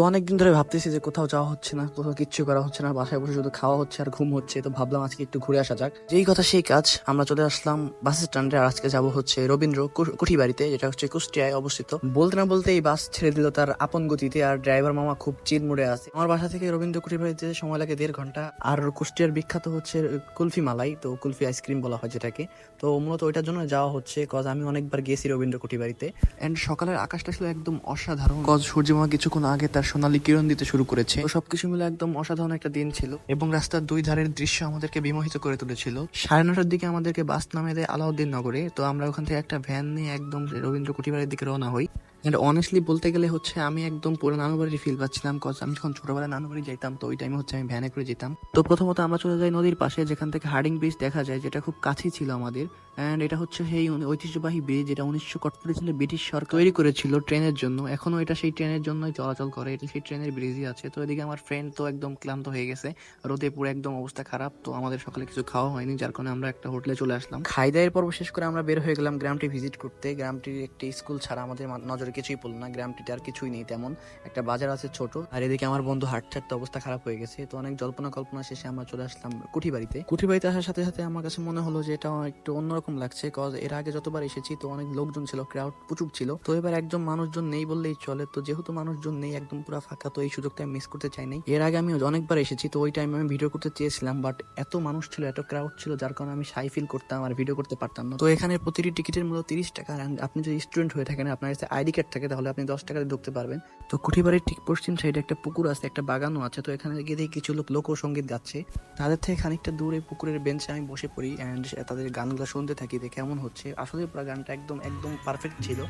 তো অনেকদিন ধরে ভাবতেছি যে কোথাও যাওয়া হচ্ছে না, কোথাও কিচ্ছু করা হচ্ছে না, বাসায় বসে শুধু খাওয়া হচ্ছে আর ঘুম হচ্ছে। তো ভাবলাম আজকে একটু ঘুরে আসা যাক। যেই কথা সেই কাজ, আমরা চলে আসলাম বাস স্ট্যান্ডে। আর আজকে যাব হচ্ছে রবীন্দ্র কুঠিবাড়িতে, যেটা হচ্ছে কুষ্টিয়ায় অবস্থিত। বলতে না বলতে এই বাস ছেড়ে দিল তার আপন গতিতে, আর ড্রাইভার মামা খুব চিল মুডে আছে। আমার বাসা থেকে রবীন্দ্র কুঠিবাড়িতে সময় লাগে 1.5 ঘন্টা। আর কুষ্টিয়ার বিখ্যাত হচ্ছে কুলফি মালাই, তো কুলফি আইসক্রিম বলা হয় যেটাকে। তো মূলত ওইটার জন্য যাওয়া হচ্ছে, কজ আমি অনেকবার গেছি রবীন্দ্র কুঠিবাড়িতে। এন্ড সকালের আকাশটা ছিল একদম অসাধারণ, কজ সূর্যমা কিছুক্ষণ আগে তার সোনালী কিরণ দিতে শুরু করেছে। তো সবকিছু মিলে একদম অসাধারণ একটা দিন ছিল, এবং রাস্তার দুই ধারের দৃশ্য আমাদেরকে বিমোহিত করে তুলেছিল। 9:30টার দিকে আমাদেরকে বাস নামিয়ে দেয় আলাউদ্দিন নগরে। তো আমরা ওখান থেকে একটা ভ্যান নিয়ে একদম রবীন্দ্র কুঠিবাড়ির দিকে রওনা হই। এন্ড অনেস্টলি বলতে গেলে হচ্ছে আমি একদম পুরো নানু বাড়ির ফিল পাচ্ছিলাম, কজ আমি যখন ছোটবেলায় নানু বাড়ি যাইতাম তো ওই টাইমে হচ্ছে আমি ভ্যানে করে যেতাম। তো প্রথমত আমরা চলে যাই নদীর পাশে, যেখান থেকে হার্ডিং ব্রিজ দেখা যায়, যেটা খুব কাছেই ছিল আমাদের। অ্যান্ড এটা হচ্ছে সেই ঐতিহ্যবাহী ব্রিজ, যেটা 1948 সালে ব্রিটিশ সরকার তৈরি করেছিল ট্রেনের জন্য। এখনো এটা সেই ট্রেনের জন্যই চলাচল করে, এটা সেই ট্রেনের ব্রিজই আছে। তো এদিকে আমার ফ্রেন্ড তো একদম ক্লান্ত হয়ে গেছে, রোদে পুরো একদম অবস্থা খারাপ। তো আমাদের সকালে কিছু খাওয়া হয়নি, যার কারণে আমরা একটা হোটেলে চলে আসলাম। খাই দায়ের পর্ব শেষ করে আমরা বের হয়ে গেলাম গ্রামটি ভিজিট করতে। গ্রামটির একটি স্কুল ছাড়া আমাদের নজরে কিছুই পড়লো না। গ্রামটিতে আর কিছুই নেই তেমন, একটা বাজার আছে ছোট। আর এদিকে আমার বন্ধু হাঁটতে হাঁটতে অবস্থা খারাপ হয়ে গেছে। তো অনেক জল্পনা কল্পনা শেষে আমরা চলে আসলাম কুঠিবাড়িতে। কুঠিবাড়িতে আসার সাথে সাথে আমার কাছে মনে হলো যে এটা একটু অন্যরকম লাগছে, কজ এর আগে যতবার এসেছি তো অনেক লোকজন ছিল, ক্রাউড প্রচুর ছিল। তো এবার একদম মানুষজন নেই বললেই চলে। তো যেহেতু মানুষজন নেই, একদম পুরো ফাঁকা, তো এই সুযোগটা আমি মিস করতে চাই নাই। এর আগে আমি অনেকবার এসেছি, তো ওই টাইমে আমি ভিডিও করতে চেয়েছিলাম, বাট এত মানুষ ছিল, এত ক্রাউড ছিল, যার কারণে আমি শাই ফিল করতাম আর ভিডিও করতে পারতাম না। তো এখানে প্রতিটি টিকিটের মূল্য 30 টাকা। আপনি যদি স্টুডেন্ট হয়ে থাকেন, আপনার কাছে আইডি কার্ড থাকে, তাহলে আপনি 10 টাকাতে ঢুকতে পারবেন। তো কুঠিবাড়ির ঠিক পশ্চিম সাইডে একটা পুকুর আছে, একটা বাগানও আছে। তো এখানে গিয়ে দেখি কিছু লোক লোকসঙ্গীত গাচ্ছে। তাদের থেকে খানিকটা দূরে পুকুরের বেঞ্চে আমি বসে পড়ি অ্যান্ড তাদের গানগুলো শুনতে থাকি যে কেমন হচ্ছে। আসলে পুরো গানটা একদম একদম পারফেক্ট ছিল।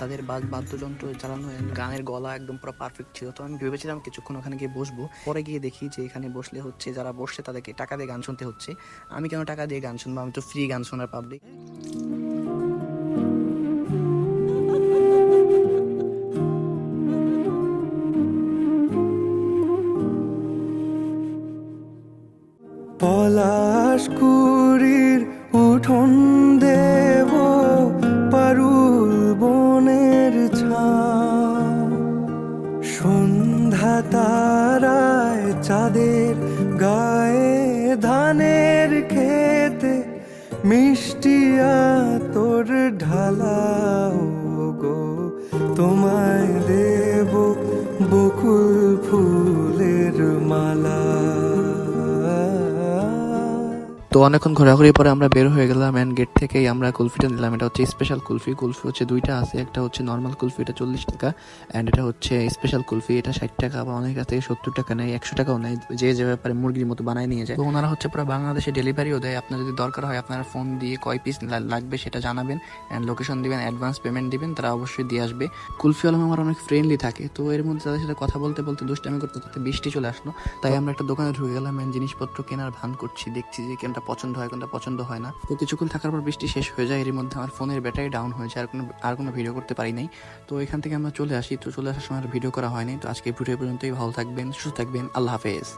তাদের বাদ্যযন্ত্র চালানো, গানের গলা একদম পুরো পারফেক্ট ছিল। তো আমি ভেবেছিলাম কিছুক্ষণ ওখানে গিয়ে বসবো। পরে গিয়ে দেখি যে এখানে বসলে হচ্ছে, যারা বসছে তাদেরকে টাকা দিয়ে গান শুনতে হচ্ছে। আমি কেন টাকা দিয়ে গান শুনবো, আমি তো ফ্রি গান শোনার পাবলিক। পলাশকুড়ির উঠোন দেব, পারুল বনের ছাঁ, সন্ধ্যা তারায় চাঁদের গায়ে, ধানের খেতে মিষ্টি তোর ঢালাও গো, তোমায় দেব বকুল ফুলের মালা। তো অনেকক্ষণ ঘোরাঘুরির পরে আমরা বের হয়ে গেলাম, এন্ড গেট থেকেই আমরা কুলফিটা নিলাম। এটা হচ্ছে স্পেশাল কুলফি। কুলফি হচ্ছে দুইটা আছে, একটা হচ্ছে নর্মাল কুলফি, এটা 40 টাকা, এন্ড এটা হচ্ছে স্পেশাল কুলফি, এটা 60 টাকা। বা অনেক কাছ থেকে 70 টাকা নেয়, 100 টাকাও নেয়, যে যে ব্যাপারে মুরগির মতো বানায় নিয়ে যায়। তো ওনারা হচ্ছে পুরো বাংলাদেশে ডেলিভারিও দেয়। আপনার যদি দরকার হয়, আপনারা ফোন দিয়ে কয় পিস লাগবে সেটা জানাবেন, এন্ড লোকেশন দিবেন, অ্যাডভান্স পেমেন্ট দিবেন, তারা অবশ্যই দিয়ে আসবে। কুলফিওয়ালা আমার অনেক ফ্রেন্ডলি থাকে। তো এর মধ্যে তাদের সাথে কথা বলতে বলতে দুষ্টামি করতে করতে বৃষ্টি চলে আসলো। তাই আমরা একটা দোকানে ঢুকে গেলাম, এন্ড জিনিসপত্র কেনার ভান করছি, দেখছি যে কোনটা পছন্দ হয় কোনটা পছন্দ হয় না। তো কিছুক্ষণ থাকার পর বৃষ্টি শেষ হয়ে যায়। এর মধ্যে আমার ফোনের ব্যাটারি ডাউন হয়ে যায়, আর কোনো ভিডিও করতে পারি নাই। তো এখান থেকে আমরা চলে আসি। তো চলে আসার সময় আর ভিডিও করা হয়নি। তো আজকে ভিডিও পর্যন্তই। ভালো থাকবেন, সুস্থ থাকবেন, আল্লাহ হাফেজ।